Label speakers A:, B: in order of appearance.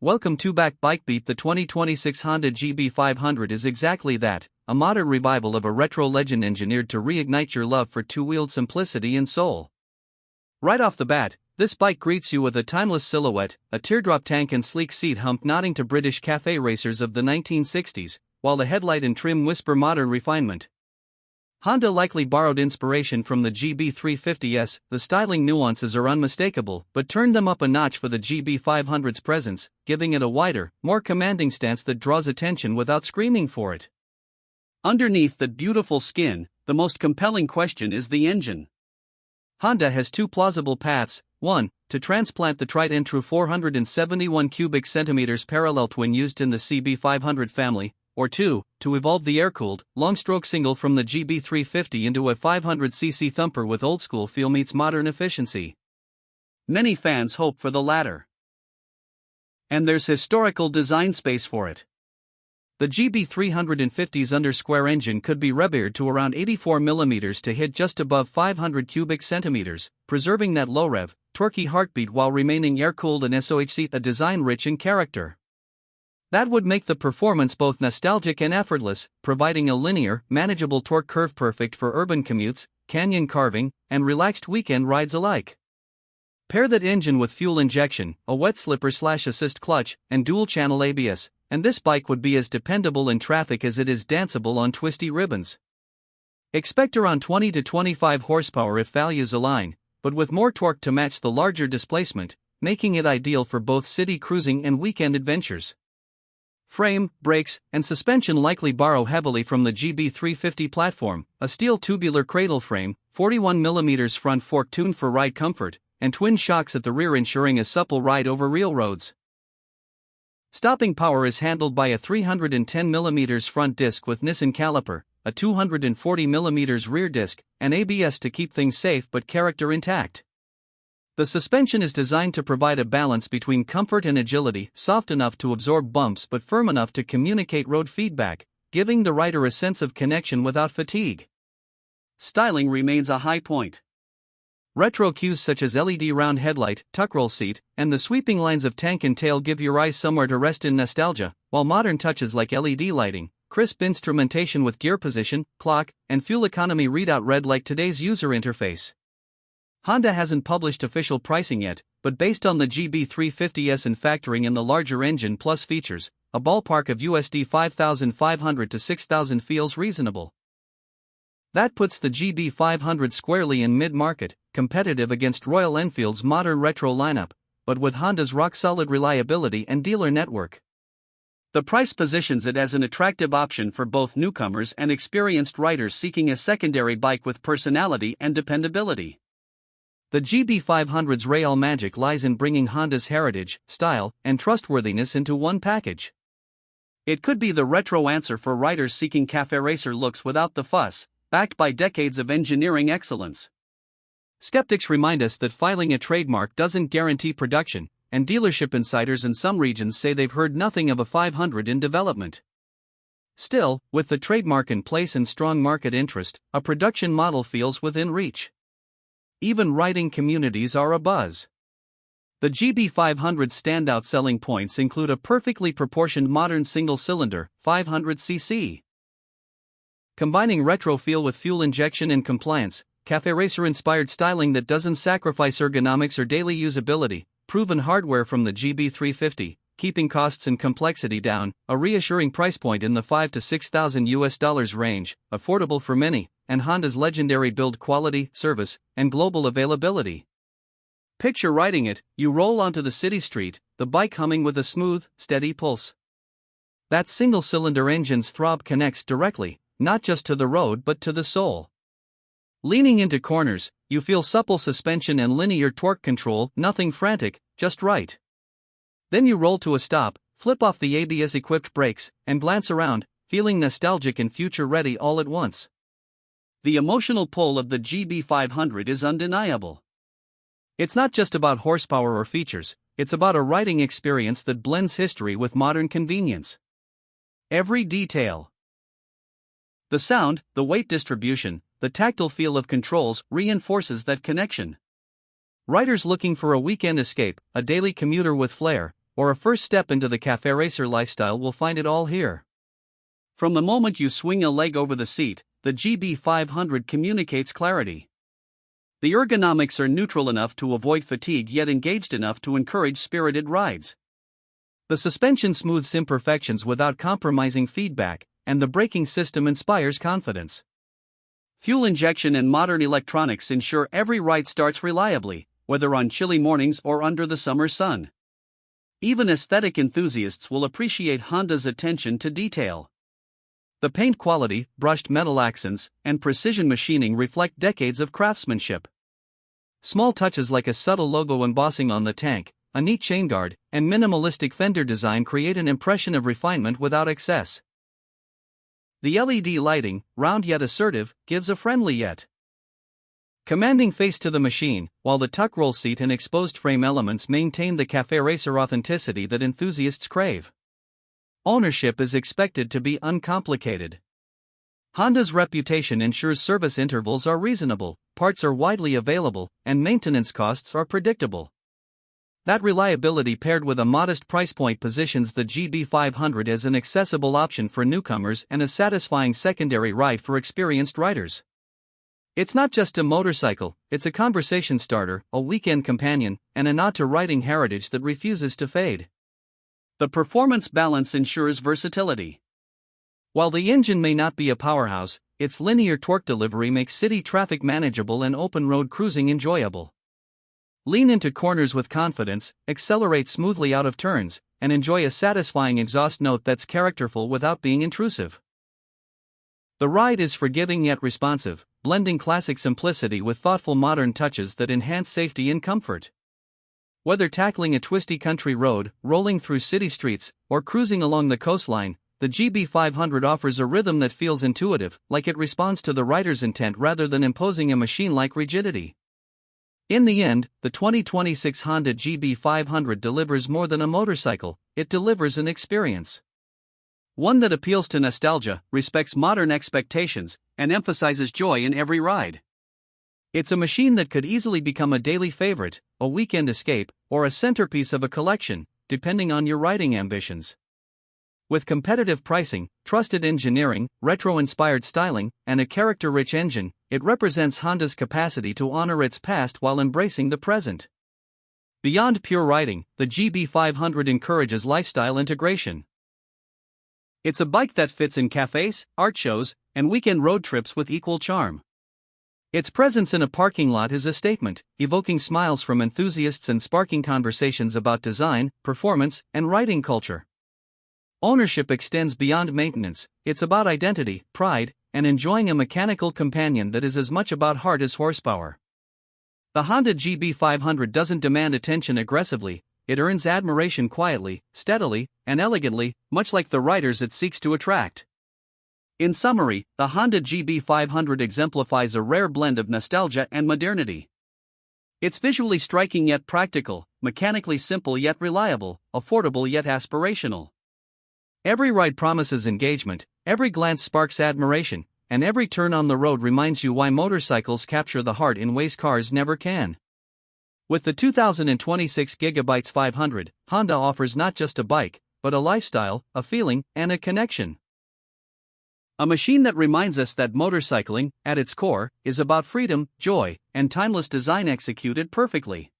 A: Welcome to BikeBeat. The 2026 Honda GB500 is exactly that, a modern revival of a retro legend engineered to reignite your love for two-wheeled simplicity and soul. Right off the bat, this bike greets you with a timeless silhouette, a teardrop tank and sleek seat hump nodding to British café racers of the 1960s, while the headlight and trim whisper modern refinement. Honda likely borrowed inspiration from the GB350S. The styling nuances are unmistakable, but turned them up a notch for the GB500's presence, giving it a wider, more commanding stance that draws attention without screaming for it. Underneath that beautiful skin, the most compelling question is the engine. Honda has two plausible paths: 1, to transplant the tried and true 471 cubic centimeters parallel twin used in the CB500 family, or 2, to evolve the air-cooled, long-stroke single from the GB350 into a 500cc thumper with old-school feel meets modern efficiency. Many fans hope for the latter. And there's historical design space for it. The GB350's under-square engine could be revered to around 84mm to hit just above 500 cubic centimeters, preserving that low-rev, torquey heartbeat while remaining air-cooled and SOHC, a design rich in character. That would make the performance both nostalgic and effortless, providing a linear, manageable torque curve perfect for urban commutes, canyon carving, and relaxed weekend rides alike. Pair that engine with fuel injection, a wet slipper/assist clutch, and dual-channel ABS, and this bike would be as dependable in traffic as it is danceable on twisty ribbons. Expect around 20 to 25 horsepower if values align, but with more torque to match the larger displacement, making it ideal for both city cruising and weekend adventures. Frame, brakes, and suspension likely borrow heavily from the GB350 platform, a steel tubular cradle frame, 41mm front fork tuned for ride comfort, and twin shocks at the rear ensuring a supple ride over real roads. Stopping power is handled by a 310mm front disc with Nissan caliper, a 240mm rear disc, and ABS to keep things safe but character intact. The suspension is designed to provide a balance between comfort and agility, soft enough to absorb bumps but firm enough to communicate road feedback, giving the rider a sense of connection without fatigue. Styling remains a high point. Retro cues such as LED round headlight, tuckroll seat, and the sweeping lines of tank and tail give your eyes somewhere to rest in nostalgia, while modern touches like LED lighting, crisp instrumentation with gear position, clock, and fuel economy readout read like today's user interface. Honda hasn't published official pricing yet, but based on the GB350S and factoring in the larger engine plus features, a ballpark of USD 5,500 to 6,000 feels reasonable. That puts the GB500 squarely in mid-market, competitive against Royal Enfield's modern retro lineup, but with Honda's rock-solid reliability and dealer network. The price positions it as an attractive option for both newcomers and experienced riders seeking a secondary bike with personality and dependability. The GB500's real magic lies in bringing Honda's heritage, style, and trustworthiness into one package. It could be the retro answer for riders seeking café-racer looks without the fuss, backed by decades of engineering excellence. Skeptics remind us that filing a trademark doesn't guarantee production, and dealership insiders in some regions say they've heard nothing of a 500 in development. Still, with the trademark in place and strong market interest, a production model feels within reach. Even riding communities are abuzz. The GB500's standout selling points include a perfectly proportioned modern single-cylinder, 500cc. Combining retro feel with fuel injection and compliance, café-racer-inspired styling that doesn't sacrifice ergonomics or daily usability, proven hardware from the GB350, keeping costs and complexity down, a reassuring price point in the $5,000 to $6,000 range, affordable for many, and Honda's legendary build quality, service, and global availability. Picture riding it, you roll onto the city street, the bike humming with a smooth, steady pulse. That single-cylinder engine's throb connects directly, not just to the road but to the soul. Leaning into corners, you feel supple suspension and linear torque control, nothing frantic, just right. Then you roll to a stop, flip off the ABS-equipped brakes, and glance around, feeling nostalgic and future-ready all at once. The emotional pull of the GB500 is undeniable. It's not just about horsepower or features, it's about a riding experience that blends history with modern convenience. Every detail. The sound, the weight distribution, the tactile feel of controls reinforces that connection. Riders looking for a weekend escape, a daily commuter with flair, or a first step into the café-racer lifestyle will find it all here. From the moment you swing a leg over the seat, the GB500 communicates clarity. The ergonomics are neutral enough to avoid fatigue yet engaged enough to encourage spirited rides. The suspension smooths imperfections without compromising feedback, and the braking system inspires confidence. Fuel injection and modern electronics ensure every ride starts reliably, whether on chilly mornings or under the summer sun. Even aesthetic enthusiasts will appreciate Honda's attention to detail. The paint quality, brushed metal accents, and precision machining reflect decades of craftsmanship. Small touches like a subtle logo embossing on the tank, a neat chain guard, and minimalistic fender design create an impression of refinement without excess. The LED lighting, round yet assertive, gives a friendly yet commanding face to the machine, while the tuck roll seat and exposed frame elements maintain the café-racer authenticity that enthusiasts crave. Ownership is expected to be uncomplicated. Honda's reputation ensures service intervals are reasonable, parts are widely available, and maintenance costs are predictable. That reliability paired with a modest price point positions the GB500 as an accessible option for newcomers and a satisfying secondary ride for experienced riders. It's not just a motorcycle, it's a conversation starter, a weekend companion, and a nod to riding heritage that refuses to fade. The performance balance ensures versatility. While the engine may not be a powerhouse, its linear torque delivery makes city traffic manageable and open road cruising enjoyable. Lean into corners with confidence, accelerate smoothly out of turns, and enjoy a satisfying exhaust note that's characterful without being intrusive. The ride is forgiving yet responsive, blending classic simplicity with thoughtful modern touches that enhance safety and comfort. Whether tackling a twisty country road, rolling through city streets, or cruising along the coastline, the GB500 offers a rhythm that feels intuitive, like it responds to the rider's intent rather than imposing a machine-like rigidity. In the end, the 2026 Honda GB500 delivers more than a motorcycle, it delivers an experience. One that appeals to nostalgia, respects modern expectations, and emphasizes joy in every ride. It's a machine that could easily become a daily favorite, a weekend escape, or a centerpiece of a collection, depending on your riding ambitions. With competitive pricing, trusted engineering, retro-inspired styling, and a character-rich engine, it represents Honda's capacity to honor its past while embracing the present. Beyond pure riding, the GB500 encourages lifestyle integration. It's a bike that fits in cafes, art shows, and weekend road trips with equal charm. Its presence in a parking lot is a statement, evoking smiles from enthusiasts and sparking conversations about design, performance, and riding culture. Ownership extends beyond maintenance, it's about identity, pride, and enjoying a mechanical companion that is as much about heart as horsepower. The Honda GB500 doesn't demand attention aggressively, it earns admiration quietly, steadily, and elegantly, much like the riders it seeks to attract. In summary, the Honda GB500 exemplifies a rare blend of nostalgia and modernity. It's visually striking yet practical, mechanically simple yet reliable, affordable yet aspirational. Every ride promises engagement, every glance sparks admiration, and every turn on the road reminds you why motorcycles capture the heart in ways cars never can. With the 2026 GB 500, Honda offers not just a bike, but a lifestyle, a feeling, and a connection. A machine that reminds us that motorcycling, at its core, is about freedom, joy, and timeless design executed perfectly.